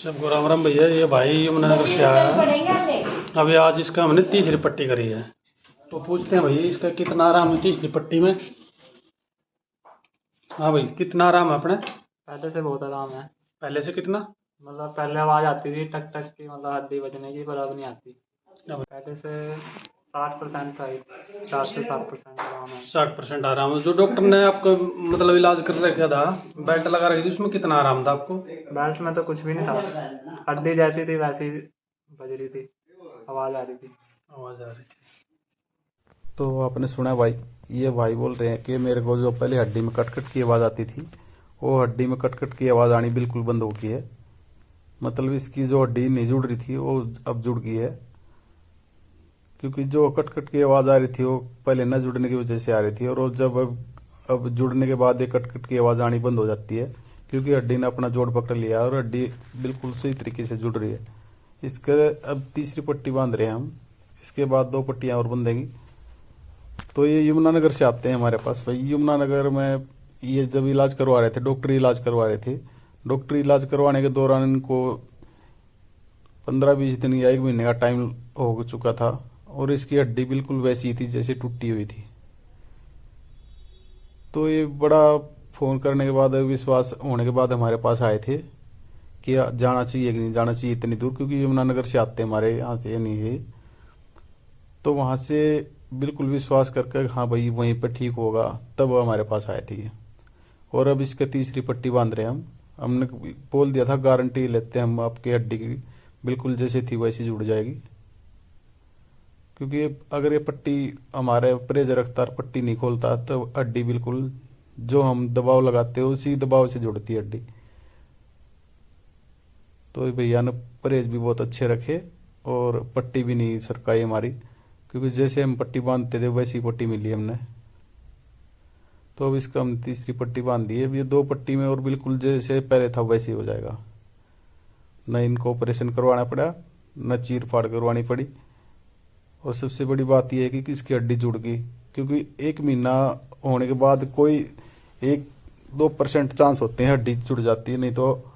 सबको राम राम भैया। ये भाई यमुनानगर से आया है। अभी आज इसका हमने तीसरी पट्टी करी है, तो पूछते हैं भैया इसका कितना आराम है तीसरी पट्टी में। हाँ भाई, कितना आराम है अपने? पहले से बहुत आराम है। पहले से कितना? मतलब पहले आवाज़ आती थी टक टक की, मतलब हड्डी बजने की, पर अब नहीं आती। पहले से 60% का ही, 60 से 60% आराम है। 60% आराम है। जो डॉक्टर ने आपको मतलब इलाज कर रखा था, बेल्ट लगा रखी थी, उसमें कितना आराम था आपको? बेल्ट में तो कुछ भी नहीं था, हड्डी जैसी थी वैसी बज रही थी, आवाज़ आ रही थी। आवाज आ रही थी। तो आपने सुना भाई, ये भाई बोल रहे हैं कि मेरे को जो पहले हड्डी में कट कट की आवाज़ आती थी, वो हड्डी में कट कट की आवाज़ आनी बिल्कुल बंद हो गई है। मतलब इसकी जो हड्डी नहीं जुड़ रही थी वो अब जुड़ गई है। क्योंकि जो कट कट की आवाज़ आ रही थी वो पहले न जुड़ने की वजह से आ रही थी, और वो जब अब जुड़ने के बाद ये कट कट की आवाज़ आनी बंद हो जाती है, क्योंकि हड्डी ने अपना जोड़ पकड़ लिया और हड्डी बिल्कुल सही तरीके से जुड़ रही है। इसके अब तीसरी पट्टी बांध रहे हैं हम, इसके बाद 2 पट्टियाँ और बंधेंगी। तो ये यमुनानगर से आते हैं हमारे पास भाई। यमुनानगर में ये जब इलाज करवा रहे थे, डॉक्टरी इलाज करवा रहे थे, डॉक्टरी इलाज करवाने के दौरान इनको 15-20 दिन या 1 महीने का टाइम हो चुका था, और इसकी हड्डी बिल्कुल वैसी थी जैसे टूटी हुई थी। तो ये बड़ा फोन करने के बाद, विश्वास होने के बाद हमारे पास आए थे कि जाना चाहिए कि नहीं जाना चाहिए इतनी दूर, क्योंकि यमुनानगर से आते हैं हमारे यहाँ से नहीं है। तो वहाँ से बिल्कुल विश्वास करके हाँ भाई वहीं पर ठीक होगा, तब वो हमारे पास आए थे। और अब इसके तीसरी पट्टी बांध रहे हैं हम। हमने बोल दिया था गारंटी लेते हैं हम आपकी हड्डी की, बिल्कुल जैसे थी वैसी जुड़ जाएगी। क्योंकि अगर ये पट्टी हमारे परहेज रफ्तार पट्टी नहीं खोलता तो हड्डी बिल्कुल जो हम दबाव लगाते हैं उसी दबाव से जुड़ती है हड्डी। तो भैया ने परहेज भी बहुत अच्छे रखे और पट्टी भी नहीं सरकाई हमारी, क्योंकि जैसे हम पट्टी बांधते थे वैसी पट्टी मिली हमने। तो अब इसका हम तीसरी पट्टी बांध दी है। अब ये 2 पट्टी में और बिल्कुल जैसे पहले था वैसे ही हो जाएगा। न इनको ऑपरेशन करवाना पड़ा, न चीर फाड़ करवानी पड़ी। और सबसे बड़ी बात यह है कि इसकी हड्डी जुड़ गई, क्योंकि 1 महीना होने के बाद कोई 1-2% चांस होते हैं हड्डी जुड़ जाती है, नहीं तो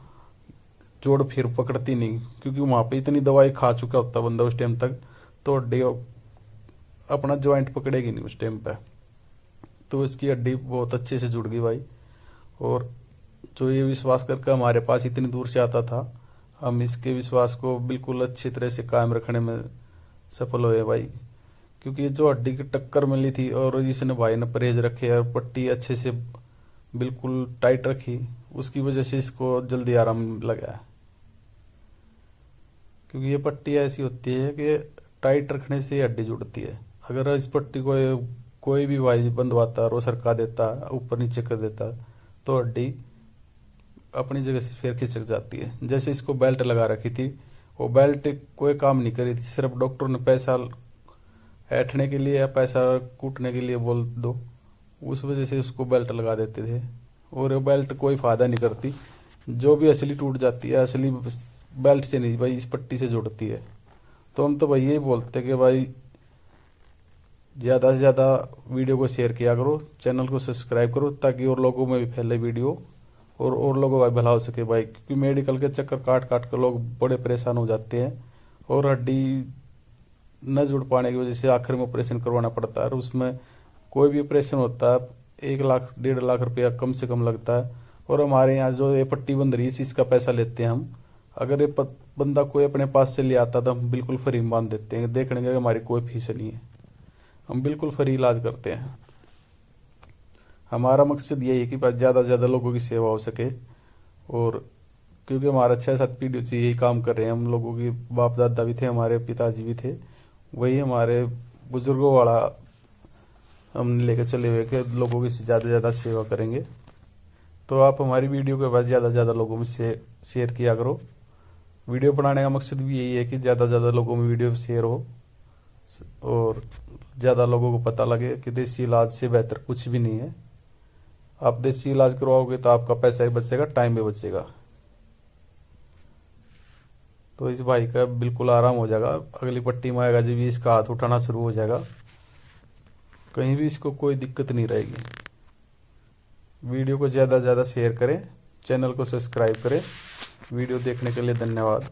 जोड़ फिर पकड़ती नहीं, क्योंकि वहाँ पे इतनी दवाई खा चुका होता बंदा उस टाइम तक, तो हड्डी अपना ज्वाइंट पकड़ेगी नहीं उस टाइम पे। तो इसकी हड्डी बहुत अच्छे से जुड़ गई भाई। और जो ये विश्वास करके हमारे पास इतनी दूर से आता था, हम इसके विश्वास को बिल्कुल अच्छी तरह से कायम रखने में सफल हुए भाई। क्योंकि ये जो हड्डी की टक्कर मिली थी और इसने भाई ने परहेज रखे और पट्टी अच्छे से बिल्कुल टाइट रखी, उसकी वजह से इसको जल्दी आराम लगा है। क्योंकि ये पट्टी ऐसी होती है कि टाइट रखने से हड्डी जुड़ती है। अगर इस पट्टी को कोई भी भाई बंधवाता और सरका देता, ऊपर नीचे कर देता, तो हड्डी अपनी जगह से फिर खिसक जाती है। जैसे इसको बेल्ट लगा रखी थी, वो बेल्ट कोई काम नहीं करी थी, सिर्फ डॉक्टर ने पैसा ऐंठने के लिए या पैसा कूटने के लिए बोल दो, उस वजह से उसको बेल्ट लगा देते थे। और वो बेल्ट कोई फायदा नहीं करती, जो भी असली टूट जाती है असली बेल्ट से नहीं भाई, इस पट्टी से जुड़ती है। तो हम तो भाई यही बोलते कि भाई ज़्यादा से ज़्यादा वीडियो को शेयर किया करो, चैनल को सब्सक्राइब करो, ताकि और लोगों में भी फैले वीडियो और लोगों का भला हो सके भाई। क्योंकि मेडिकल के चक्कर काट काट कर लोग बड़े परेशान हो जाते हैं, और हड्डी न जुड़ पाने की वजह से आखिर में ऑपरेशन करवाना पड़ता है। और उसमें कोई भी ऑपरेशन होता है 1 लाख 1.5 लाख रुपया कम से कम लगता है। और हमारे यहाँ जो ये पट्टी बंध रही है इसका पैसा लेते हैं हम। अगर ये बंदा कोई अपने पास से ले आता तो हम बिल्कुल फ्री में बांध देते हैं, देखने के हमारी कोई फीस नहीं है, हम बिल्कुल फ्री इलाज करते हैं। हमारा मकसद यही है कि ज़्यादा से ज़्यादा लोगों की सेवा हो सके। और क्योंकि हमारा 6-7 पीढ़ी से यही काम कर रहे हैं, हम लोगों की बाप दादा भी थे, हमारे पिताजी भी थे, वही हमारे बुजुर्गों वाला हमने लेकर चले हुए कि लोगों की ज़्यादा से ज़्यादा सेवा करेंगे। तो आप हमारी वीडियो के बाद ज़्यादा से ज़्यादा लोगों में शेयर किया करो। वीडियो बनाने का मकसद भी यही है कि ज़्यादा से ज़्यादा लोगों में वीडियो शेयर हो और ज़्यादा लोगों को पता लगे कि देसी इलाज से बेहतर कुछ भी नहीं है। आप देसी इलाज करवाओगे तो आपका पैसा भी बचेगा, टाइम भी बचेगा। तो इस भाई का बिल्कुल आराम हो जाएगा। अगली पट्टी में आएगा जब भी इसका हाथ उठाना शुरू हो जाएगा, कहीं भी इसको कोई दिक्कत नहीं रहेगी। वीडियो को ज़्यादा से ज़्यादा शेयर करें चैनल को सब्सक्राइब करें। वीडियो देखने के लिए धन्यवाद।